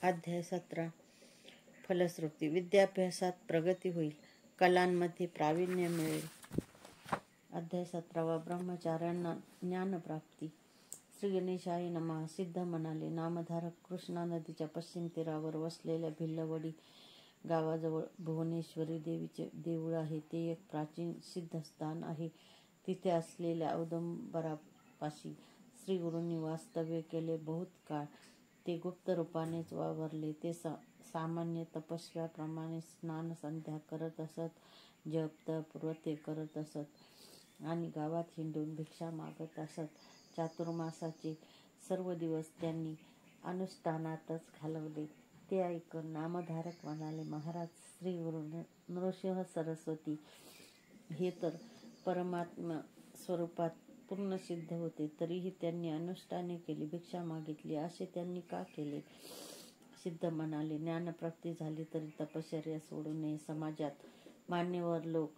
अध्याय 17 फलश्रुती. विद्याभ्यासात प्रगती होईल, कलांमध्ये प्रावीण्य मिळेल. अध्याय 17 ब्रह्मचार्यांना ज्ञानप्राप्ती. श्री गणेशाय नमः. सिद्ध म्हणाले, नामधारक कृष्णा नदीच्या पश्चिम तीरावर वसलेल्या भिल्लवडी गावाजवळ भुवनेश्वरी देवीचे देऊळ आहे. ते एक प्राचीन सिद्धस्थान आहे. तिथे असलेल्या औदुंबरापाशी श्रीगुरूंनी वास्तव्य केले. बहुत काळ ते गुप्त रूपानेच वावरले. ते सामान्य तपस्व्याप्रमाणे स्नान संध्या करत असत, जप तप व्रते करत असत आणि गावात हिंडून भिक्षा मागत असत. चातुर्मासाचे सर्व दिवस त्यांनी अनुष्ठानातच घालवले. ते ऐकून नामधारक म्हणाले, महाराज, श्री गुरु नृसिंह सरस्वती हे तर परमात्मा स्वरूपात पूर्ण सिद्ध होते, तरीही त्यांनी अनुष्ठाने केली, भिक्षा मागितली, असे त्यांनी का केले? सिद्ध म्हणाले, ज्ञानप्राप्ती झाली तरी तपश्चर्या सोडू नये. समाजात मान्यवर लोक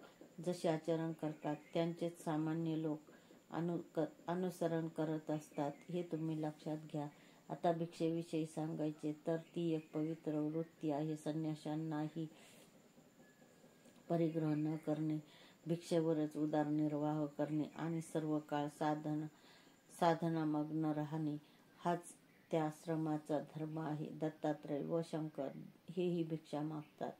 जसे आचरण करतात त्यांचेच सामान्य लोक अनुसरण करत असतात, हे तुम्ही लक्षात घ्या. आता भिक्षेविषयी सांगायचे तर ती एक पवित्र वृत्ती आहे. संन्याशांनाही परिग्रह न करणे, भिक्षेवरच उदरनिर्वाह करणे आणि सर्व काळ साधनामग्न राहणे हाच त्या आश्रमाचा धर्म आहे. दत्तात्रय व शंकर हेही भिक्षा मागतात.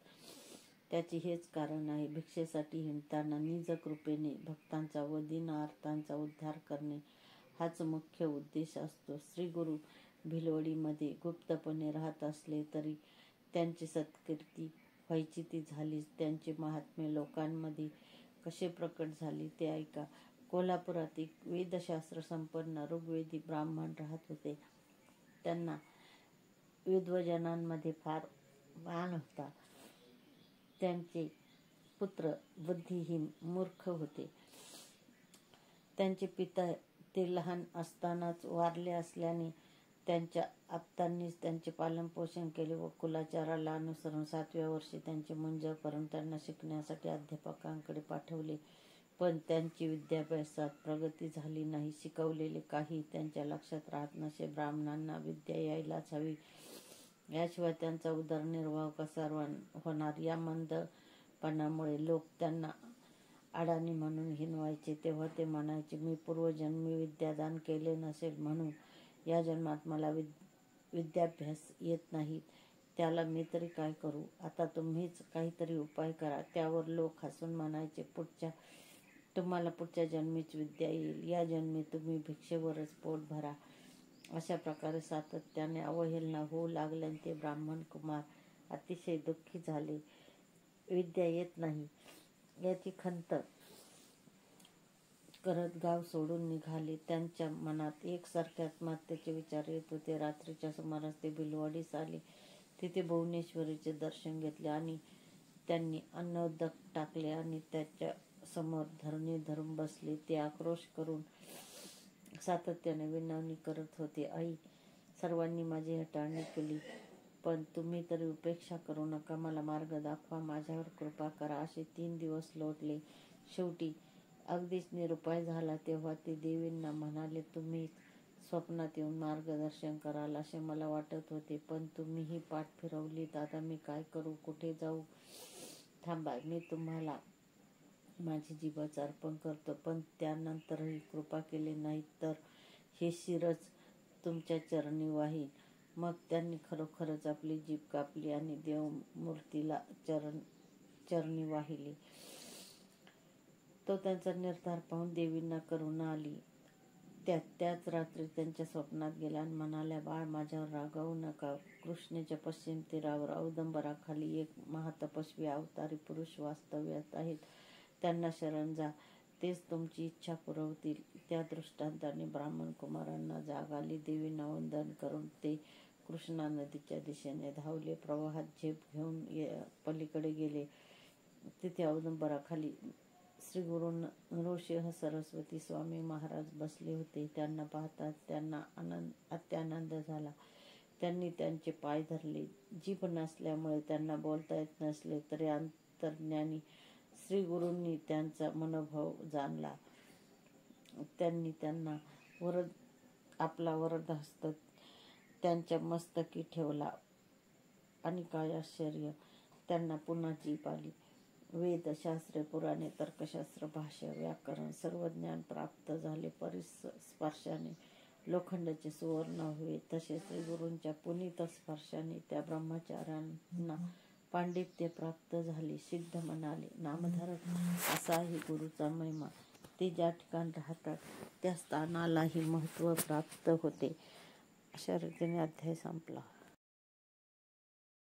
त्याचे हेच कारण आहे. भिक्षेसाठी हिंडताना निज कृपेने भक्तांचा व दीनार्तांचा उद्धार करणे हाच मुख्य उद्देश असतो. श्रीगुरु भिलवडीमध्ये गुप्तपणे राहत असले तरी त्यांची सत्कीर्ती व्हायची ती झालीच. त्यांचे महात्म्य लोकांमध्ये कसे प्रकट झाले ते ऐका. कोल्हापुरात एक वेदशास्त्र संपन्न ऋग्वेदी ब्राह्मण राहत होते. त्यांना विद्वज्जनांमध्ये फार मान होता. त्यांचे पुत्र बुद्धिहीन मूर्ख होते. त्यांचे पिता ते लहान असतानाच वारले असल्याने त्यांच्या आप्तांनीच त्यांचे पालनपोषण केले व कुलाचाराला अनुसरून 7व्या वर्षी त्यांचे मुंज करून त्यांना शिकण्यासाठी अध्यापकांकडे पाठवले. पण त्यांची विद्याभ्यासात प्रगती झाली नाही. शिकवलेले काही त्यांच्या लक्षात राहत नसे. ब्राह्मणांना विद्या यायलाच हवी, याशिवाय त्यांचा उदरनिर्वाह कसा होणार या मंदपणामुळे लोक त्यांना अडाणी म्हणून हिणवायचे. तेव्हा ते म्हणायचे, मी पूर्वजन्मी विद्यादान केले नसेल म्हणून या जन्मात मला विद्याभ्यास येत नाही. त्याला मी तरी काय करू? आता तुम्हीच काहीतरी उपाय करा. त्यावर लोक हसून म्हणायचे, तुम्हाला पुढच्या जन्मीच विद्या येईल. या जन्मी तुम्ही भिक्षेवरच पोट भरा. अशा प्रकारे सातत्याने अवहेलना होऊ लागल्याने ते ब्राह्मण कुमार अतिशय दुःखी झाले. विद्या येत नाही याची खंत करत गाव सोडून निघाले. त्यांच्या मनात एकसारखे आत्महत्येचे विचार येत होते. रात्रीच्या सुमारास ते भिलवडीस आले. तिथे भुवनेश्वरीचे दर्शन घेतले आणि त्यांनी अन्नोदक टाकले आणि त्याच्या समोर धरणी धरून बसले. ते आक्रोश करून सातत्याने विनवणी करत होते, आई, सर्वांनी माझी हेटाळणी केली, पण तुम्ही तरी उपेक्षा करू नका. मला मार्ग दाखवा, माझ्यावर कृपा करा. असे 3 दिवस लोटले. शेवटी अगदीच निरुपाय झाला तेव्हा ते देवींना म्हणाले, तुम्ही स्वप्नात येऊन मार्गदर्शन कराल असे मला वाटत होते, पण तुम्हीही पाठ फिरवलीत. आता मी काय करू? कुठे जाऊ? थांबा, मी तुम्हाला माझी जीभच अर्पण करतो, पण त्यानंतरही कृपा केली नाही तर हे शिरच तुमच्या चरणी वाहीन. मग त्यांनी खरोखरच आपली जीभ कापली आणि देवमूर्तीला चरणी वाहिली. तो त्यांचा निर्धार पाहून देवींना करुणा आली. त्याच रात्री त्यांच्या स्वप्नात गेल्या आणि म्हणाल्या, बाळ, माझ्यावर रागावू नका. कृष्णेच्या पश्चिम तीरावर औदुंबराखाली एक महातपस्वी अवतारी पुरुष वास्तव्यात आहेत. त्यांना शरण जा, तेच तुमची इच्छा पुरवतील. त्या दृष्टांताने ब्राह्मण कुमारांना जाग आली. देवींना वंदन करून ते कृष्णा नदीच्या दिशेने धावले. प्रवाहात झेप घेऊन पलीकडे गेले. तिथे औदुंबराखाली श्रीगुरु नृसिंह सरस्वती स्वामी महाराज बसले होते. त्यांना पाहताच त्यांना अत्यानंद झाला. त्यांनी त्यांचे पाय धरले. जीभ नसल्यामुळे त्यांना बोलता येत नसले तरी अंतर्ज्ञानी श्रीगुरूंनी त्यांचा मनोभाव जाणला. त्यांनी त्यांना आपला वरदहस्त त्यांच्या मस्तकी ठेवला आणि काय आश्चर्य, त्यांना पुन्हा जीभ आली. वेद, शास्त्रे, पुराणे, तर्कशास्त्र, भाष्य, व्याकरण सर्व ज्ञान प्राप्त झाले. परिस्पर्शाने लोखंडाचे सुवर्ण व्हावे, तसे श्रीगुरूंच्या पुनीत स्पर्शाने त्या ब्रह्मचार्यांना पांडित्य प्राप्त झाले. सिद्ध म्हणाले, नामधारक असा आहे गुरुचा महिमा. ते ज्या ठिकाणी राहतात त्या स्थानालाही महत्त्व प्राप्त होते. अशा रीतीने अध्याय संपला.